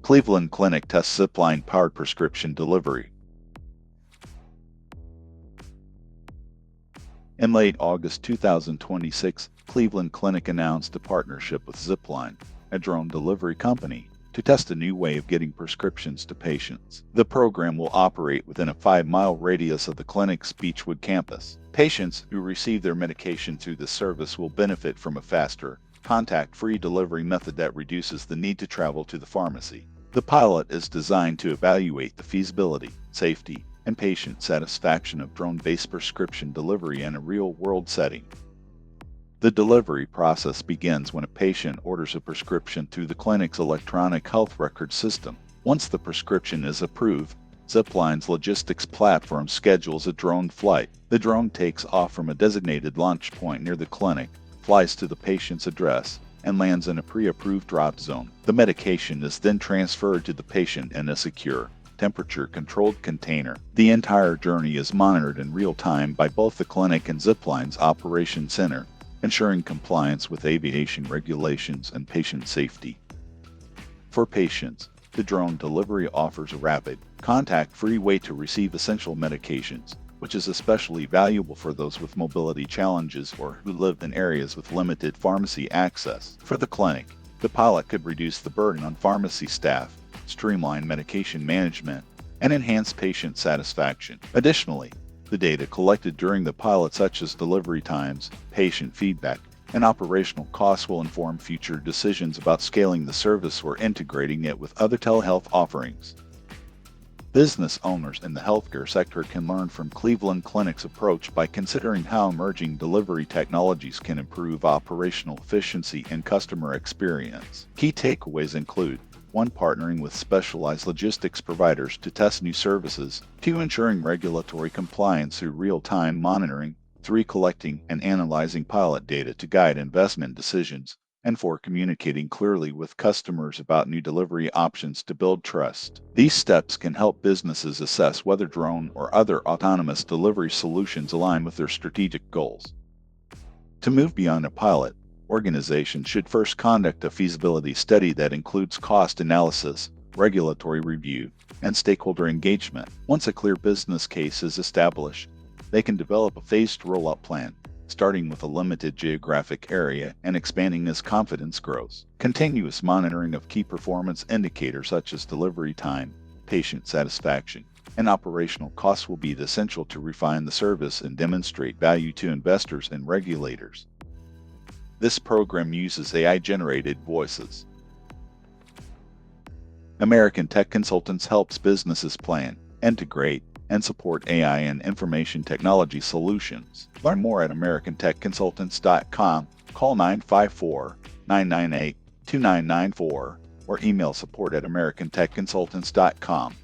Cleveland Clinic tests Zipline-powered prescription delivery. In late August 2026, Cleveland Clinic announced a partnership with Zipline, a drone delivery company, to test a new way of getting prescriptions to patients. The program will operate within a 5-mile radius of the clinic's Beachwood campus. Patients who receive their medication through this service will benefit from a faster, contact-free delivery method that reduces the need to travel to the pharmacy. The pilot is designed to evaluate the feasibility, safety, and patient satisfaction of drone-based prescription delivery in a real-world setting. The delivery process begins when a patient orders a prescription through the clinic's electronic health record system. Once the prescription is approved, Zipline's logistics platform schedules a drone flight. The drone takes off from a designated launch point near the clinic, flies to the patient's address, and lands in a pre-approved drop zone. The medication is then transferred to the patient in a secure, temperature-controlled container. The entire journey is monitored in real time by both the clinic and Zipline's operations center, ensuring compliance with aviation regulations and patient safety. For patients, the drone delivery offers a rapid, contact-free way to receive essential medications, which is especially valuable for those with mobility challenges or who live in areas with limited pharmacy access. For the clinic, the pilot could reduce the burden on pharmacy staff, streamline medication management, and enhance patient satisfaction. Additionally, the data collected during the pilot, such as delivery times, patient feedback, and operational costs, will inform future decisions about scaling the service or integrating it with other telehealth offerings. Business owners in the healthcare sector can learn from Cleveland Clinic's approach by considering how emerging delivery technologies can improve operational efficiency and customer experience. Key takeaways include: 1. Partnering with specialized logistics providers to test new services. 2. Ensuring regulatory compliance through real-time monitoring. 3. Collecting and analyzing pilot data to guide investment decisions. And 4. Communicating clearly with customers about new delivery options to build trust. These steps can help businesses assess whether drone or other autonomous delivery solutions align with their strategic goals. To move beyond a pilot, organizations should first conduct a feasibility study that includes cost analysis, regulatory review, and stakeholder engagement. Once a clear business case is established, they can develop a phased rollout plan, starting with a limited geographic area and expanding as confidence grows. Continuous monitoring of key performance indicators such as delivery time, patient satisfaction, and operational costs will be essential to refine the service and demonstrate value to investors and regulators. This program uses AI-generated voices. American Tech Consultants helps businesses plan, integrate, and support AI and information technology solutions. Learn more at americantechconsultants.com, call 954-998-2994, or email support@americantechconsultants.com.